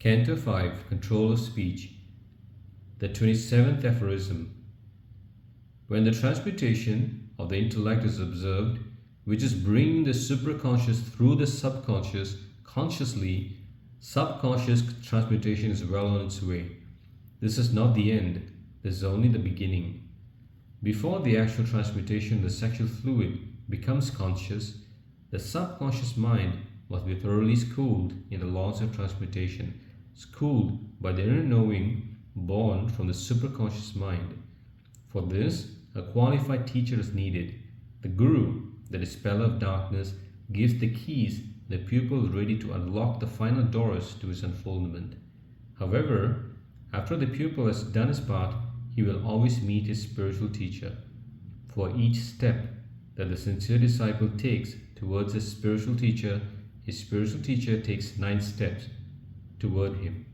Canto 5, Control of Speech. The 27th Aphorism. When the transmutation of the intellect is observed, which is bringing the superconscious through the subconscious consciously, subconscious transmutation is well on its way. This is not the end, this is only the beginning. Before the actual transmutation of the sexual fluid becomes conscious, the subconscious mind must be thoroughly schooled in the laws of transmutation, schooled by the inner knowing born from the superconscious mind. For this, a qualified teacher is needed. The Guru, the dispeller of darkness, gives the keys. The pupil is ready to unlock the final doors to his unfoldment. However, after the pupil has done his part, he will always meet his spiritual teacher. For each step that the sincere disciple takes towards his spiritual teacher takes 9 steps toward him.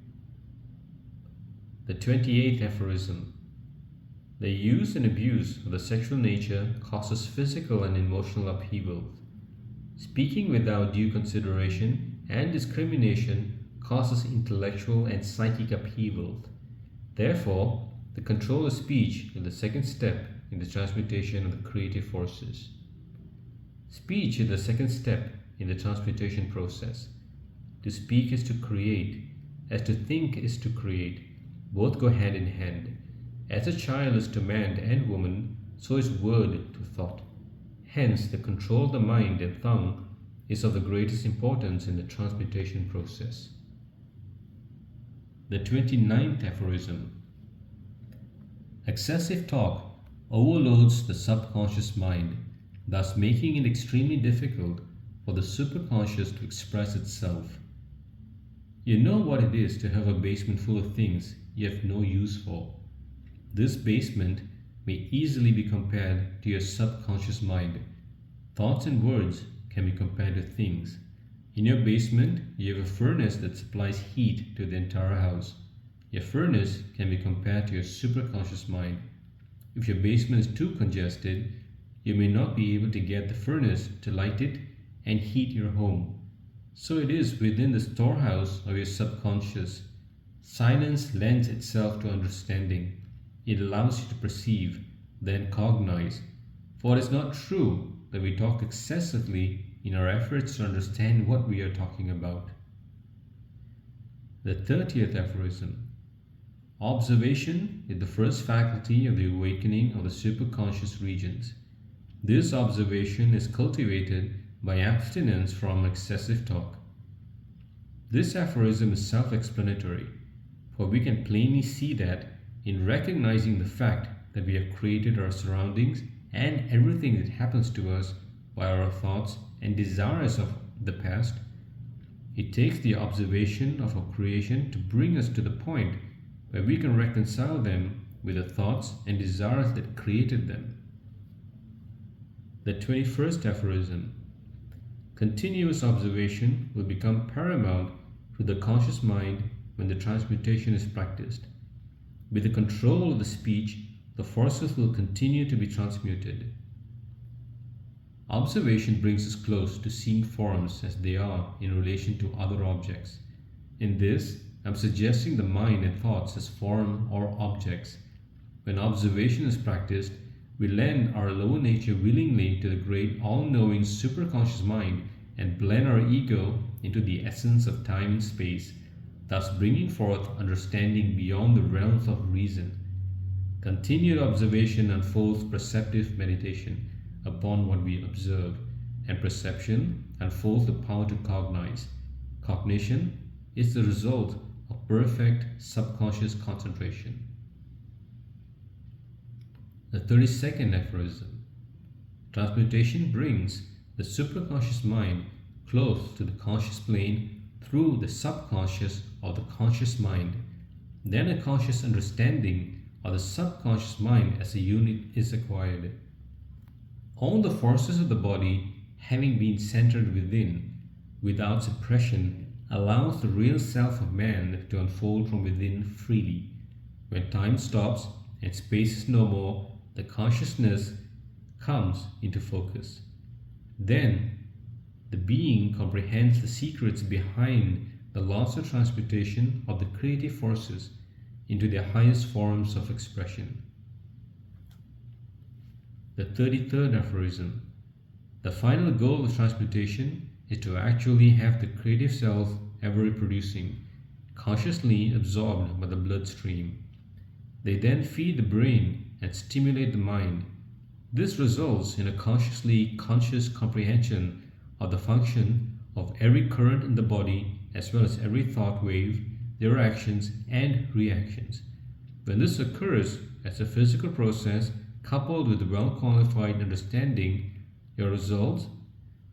The 28th Aphorism. The use and abuse of the sexual nature causes physical and emotional upheaval. Speaking without due consideration and discrimination causes intellectual and psychic upheaval. Therefore, the control of speech is the second step in the transmutation of the creative forces. Speech is the second step in the transmutation process. To speak is to create, as to think is to create. Both go hand in hand. As a child is to man and woman, so is word to thought. Hence, the control of the mind and tongue is of the greatest importance in the transmutation process. The 29th Aphorism. Excessive talk overloads the subconscious mind, thus making it extremely difficult for the superconscious to express itself. You know what it is to have a basement full of things you have no use for. This basement may easily be compared to your subconscious mind. Thoughts and words can be compared to things. In your basement, you have a furnace that supplies heat to the entire house. Your furnace can be compared to your superconscious mind. If your basement is too congested, you may not be able to get the furnace to light it and heat your home. So it is within the storehouse of your subconscious. Silence lends itself to understanding. It allows you to perceive, then cognize. For it is not true that we talk excessively in our efforts to understand what we are talking about. The 30th Aphorism. Observation is the first faculty of the awakening of the superconscious regions. This observation is cultivated by abstinence from excessive talk. This aphorism is self-explanatory, for we can plainly see that in recognizing the fact that we have created our surroundings and everything that happens to us by our thoughts and desires of the past, it takes the observation of our creation to bring us to the point where we can reconcile them with the thoughts and desires that created them. The 21st Aphorism. Continuous observation will become paramount to the conscious mind when the transmutation is practiced. With the control of the speech, the forces will continue to be transmuted. Observation brings us close to seeing forms as they are in relation to other objects. In this, I am suggesting the mind and thoughts as form or objects. When observation is practiced, we lend our lower nature willingly to the great all-knowing superconscious mind and blend our ego into the essence of time and space, thus bringing forth understanding beyond the realms of reason. Continued observation unfolds perceptive meditation upon what we observe, and perception unfolds the power to cognize. Cognition is the result of perfect subconscious concentration. The 32nd Aphorism. Transmutation brings the superconscious mind close to the conscious plane through the subconscious or the conscious mind. Then a conscious understanding of the subconscious mind as a unit is acquired. All the forces of the body, having been centered within, without suppression, allows the real self of man to unfold from within freely. When time stops and space is no more, the consciousness comes into focus. Then the being comprehends the secrets behind the laws of transmutation of the creative forces into their highest forms of expression. The 33rd aphorism. The final goal of transmutation is to actually have the creative self ever reproducing, consciously absorbed by the bloodstream. They then feed the brain and stimulate the mind. This results in a consciously conscious comprehension of the function of every current in the body as well as every thought wave, their actions and reactions. When this occurs as a physical process coupled with well-qualified understanding, your results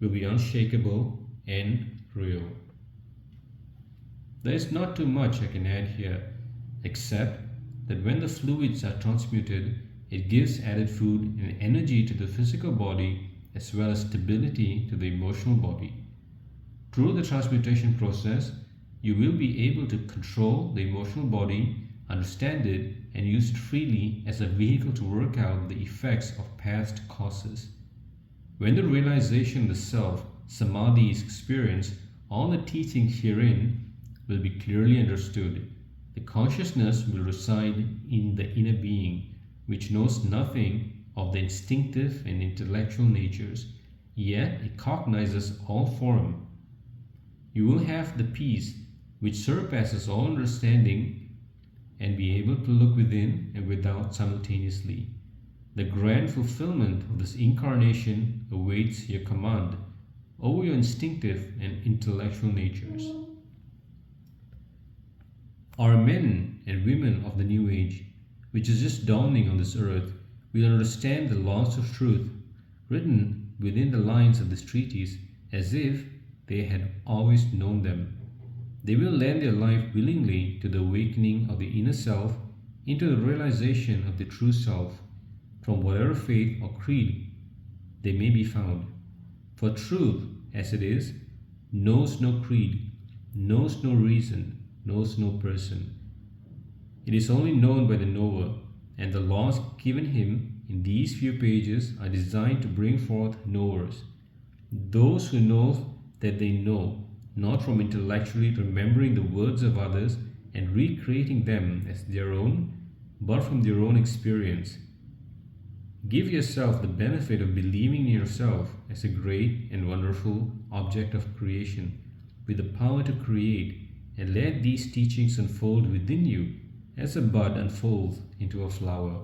will be unshakable and real. There is not too much I can add here, except that when the fluids are transmuted, it gives added food and energy to the physical body as well as stability to the emotional body. Through the transmutation process, you will be able to control the emotional body, understand it, and use it freely as a vehicle to work out the effects of past causes. When the realization of the self, samadhi, is experienced, all the teachings herein will be clearly understood. The consciousness will reside in the inner being, which knows nothing of the instinctive and intellectual natures, yet it cognizes all form. You will have the peace which surpasses all understanding and be able to look within and without simultaneously. The grand fulfillment of this incarnation awaits your command over your instinctive and intellectual natures. Our men and women of the New Age, which is just dawning on this earth, will understand the laws of truth written within the lines of this treatise as if they had always known them. They will lend their life willingly to the awakening of the inner self into the realization of the true self, from whatever faith or creed they may be found. For truth, as it is, knows no creed, knows no reason, knows no person. It is only known by the knower, and the laws given him in these few pages are designed to bring forth knowers, those who know that they know, not from intellectually remembering the words of others and recreating them as their own, but from their own experience. Give yourself the benefit of believing in yourself as a great and wonderful object of creation with the power to create, and let these teachings unfold within you as a bud unfolds into a flower.